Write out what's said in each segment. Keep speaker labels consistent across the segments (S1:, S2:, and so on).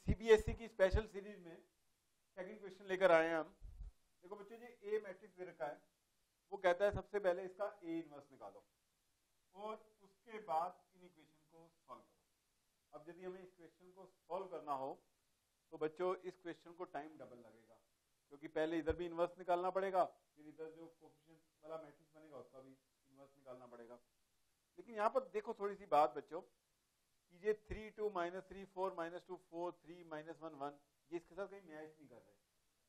S1: CBSE की special series में second question लेकर आए हैं हम। देखो बच्चों, ये ए मैट्रिक्स दे रखा है, वो कहता है सबसे पहले इसका ए इनवर्स निकालो और उसके बाद इन इक्वेशन को सॉल्व करो। अब यदि हमें इस क्वेश्चन को सॉल्व करना हो तो बच्चों इस क्वेश्चन को टाइम डबल लगेगा, क्योंकि पहले इधर भी इनवर्स निकालना पड़ेगा, फिर इधर जो कोफिशिएंट वाला मैट्रिक्स बनेगा उसका भी इनवर्स निकालना पड़ेगा। लेकिन यहाँ पर देखो थोड़ी सी बात बच्चों, कि ये 3 2 -3 4 -2 4 3 -1 1 ये इसके साथ कहीं मैच नहीं कर रहे।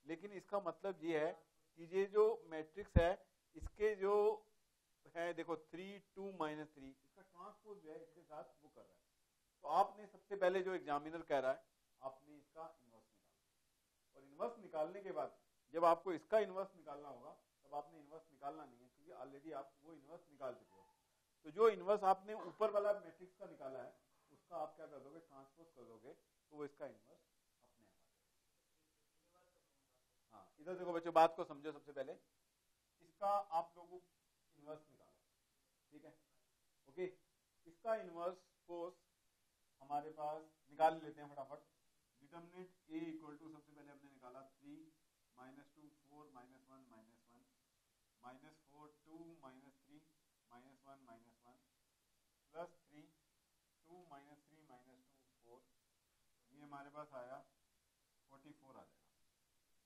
S1: लेकिन इसका मतलब ये है कि ये जो मैट्रिक्स है इसके जो है देखो 3 2 -3 इसका ट्रांसपोज जो है इसके साथ वो कर रहा है। तो आपने सबसे पहले जो एग्जामिनर कह रहा है आपने इसका इनवर्स निकालना, और इनवर्स निकालने के बाद जब आपको इसका इनवर्स निकालना होगा तब आपने इनवर्स निकालना नहीं है, क्योंकि ऑलरेडी आप वो इनवर्स निकाल चुके हो। तो जो इनवर्स आपने ऊपर वाला मैट्रिक्स का निकाला है उसका आप क्या कर दोगे, ट्रांसपोज कर दोगे, तो वो इसका इनवर्स अपने आप आ जाएगा। हाँ, इधर देखो बच्चों, बात को समझो। सबसे पहले इसका आप लोगों इनवर्स निकालो, ठीक है, ओके। इसका इनवर्स सपोज हमारे पास निकाल लेते हैं फटाफट। डिटरमिनेंट ए इक्वल टू सबसे पहले हमने निकाला 3 -2 4 -1 -1 -4 2 -3 -1 -1 प्लस 3 2 -3 -2 4, ये हमारे पास आया 44 आ जाएगा।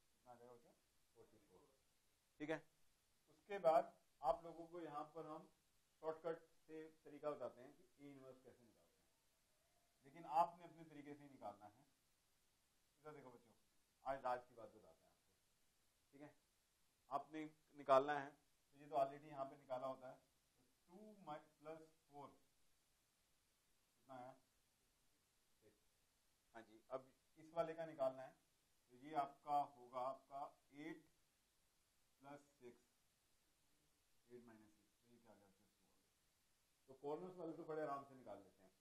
S1: कितना आ जाएगा बच्चों? 44, ठीक है। उसके बाद आप लोगों को यहाँ पर हम शॉर्टकट से तरीका बताते हैं कि ए इनवर्स कैसे निकालते हैं, लेकिन आपने अपने तरीके से ही निकालना है। इधर देखो बच्चों, आज राज की बात बताते हैं आपको, ठीक है। आपने निकालना है तो ये तो ऑलरेडी यहाँ पे निकाला होता है, तो 2 + 4 कितना आया? 6। हाँ जी, अब इस वाले का निकालना है तो ये आपका होगा आपका 8 + 6 8 - 6, तो ये क्या आ गया? 2। तो कॉर्नर्स वाले तो बड़े आराम से निकाल लेते हैं।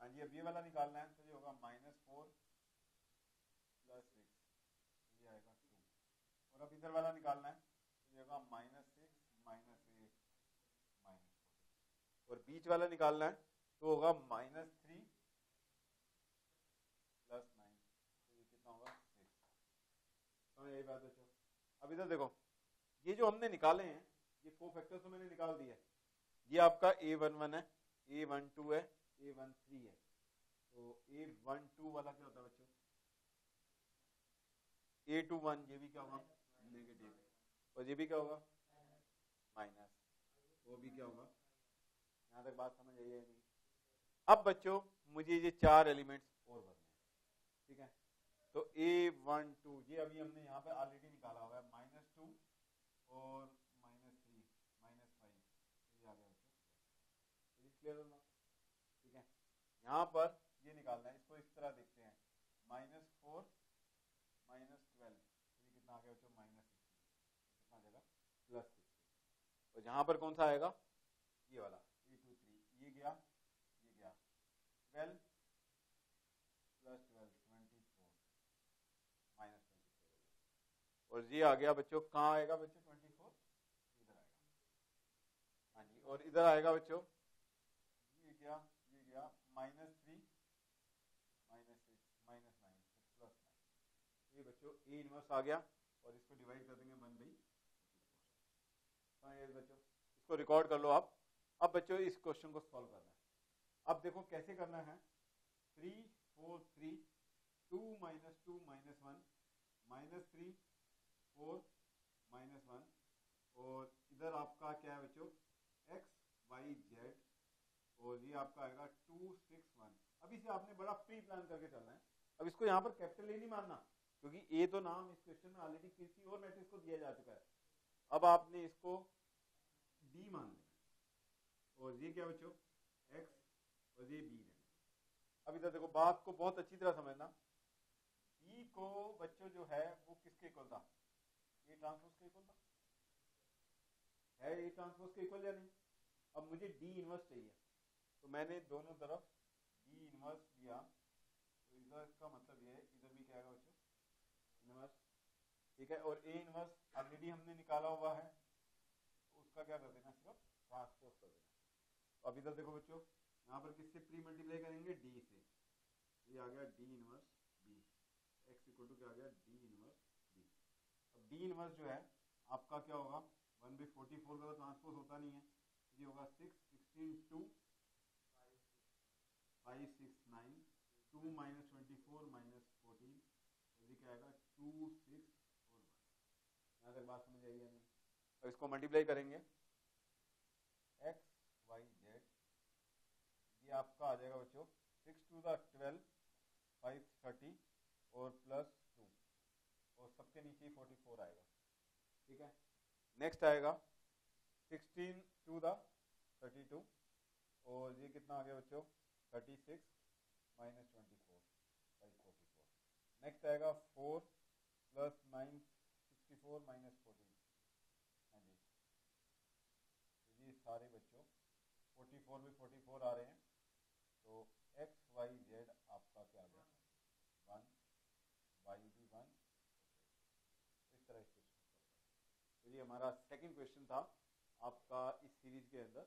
S1: हाँ जी, अब ये वाला निकालना है तो ये होगा -4 + 6, ये आएगा 2। और अब इधर वाला निकालना है तो ये होगा -6 - 8 -4, और बीच वाला निकालना है तो होगा -3 + 9, तो ये कितना होगा? 6। समझ यही बात बच्चों। अब इधर देखो, ये जो हमने निकाले हैं ये कोफैक्टर्स तो मैंने निकाल दिया है। ये आपका A11 है, A12 है, A13 है। तो A12 वाला क्या होता है बच्चों? A21, ये भी क्या होगा? नेगेटिव। और ये भी क्या होगा? माइनस। वो भी क्या होगा? यहां तक बात समझ आई है नहीं? अब बच्चों मुझे ये 4 एलिमेंट्स और भरने हैं, ठीक है। तो A12 ये अभी हमने यहाँ पे ऑलरेडी निकाला हुआ है, -2 और -3 -5, ये आ गया बच्चों। क्लियर हो ना? ठीक है। यहाँ पर ये निकालना है, इसको इस तरह देखते हैं, -4 -12, ये कितना आ गया बच्चों? -16, कितना आ जाएगा? +16। और यहाँ पर कौन सा आएगा? ये वाला A23, ये गया, ये गया, 12 + 12 24 -24, और ये आ गया बच्चों, कहाँ आएगा बच्चों? 24 इधर आएगा। हाँ जी, और इधर आएगा बच्चों, ये गया, ये गया, -3 -6 -9 +9। ये बच्चों ए इनवर्स आ गया, और इसको डिवाइड कर देंगे 1/54। बच्चों इसको रिकॉर्ड कर लो आप। अब बच्चों इस क्वेश्चन को सॉल्व करना है। अब देखो कैसे करना है। 3 4 3 2 -2 -1 -3 4 -1, और इधर आपका क्या है बच्चों? x y z, और ये आपका आएगा 2 6 1। अब इसे आपने बड़ा प्री प्लान करके चलना है। अब इसको यहाँ पर कैपिटल ए नहीं मानना, क्योंकि ए तो नाम इस क्वेश्चन में ऑलरेडी किसी और मैट्रिक्स को दिया जा चुका है। अब आपने इसको डी मान लेना, और ये क्या बच्चों? x, और ये b लेना। अब इधर देखो, बात को बहुत अच्छी तरह समझना। b को बच्चों जो है वो किसके इक्वल था? ए ट्रांसपोज के इक्वल था, है ए ट्रांसपोज के इक्वल या नहीं? अब मुझे डी इनवर्स चाहिए, तो मैंने दोनों तरफ डी इनवर्स लिया, तो इधर का मतलब ये है, इधर भी क्या आएगा बच्चों? इनवर्स, ठीक है। और ए इनवर्स ऑलरेडी हमने निकाला हुआ है, तो उसका क्या कर देना? सिर्फ ट्रांसपोज कर देना। तो अब इधर देखो बच्चों, यहाँ पर किससे प्री मल्टीप्लाई करेंगे? डी से, ये आ गया D inverse B. x equal to क्या आ गया d इनवर्स b। अब d इनवर्स जो है आपका क्या होगा 1/44 का तो ट्रांसपोज होता नहीं है, ये होगा 6 16 2 5 6 9 2 माइनस 24 माइनस 14, ये क्या आएगा 2 6 और 1। यहाँ तक बात समझ आई या नहीं? अब इसको मल्टीप्लाई करेंगे x y z, ये आपका आ जाएगा बच्चों 6 टू द 12 5 30 और प्लस 2 और सबके नीचे 44 आएगा, ठीक है। नेक्स्ट आएगा 16 टू द 32 और ये कितना आ गया बच्चों 36 माइनस 24 बाई 44। नेक्स्ट आएगा 4 प्लस 9 64 माइनस 14। हाँ जी, तो ये सारे बच्चों 44 में 44 आ रहे हैं, तो एक्स वाई जेड आपका क्या आ गया 1, वाई भी 1। इस तरह इस क्वेश्चन को, तो ये हमारा सेकंड क्वेश्चन था आपका इस सीरीज के अंदर।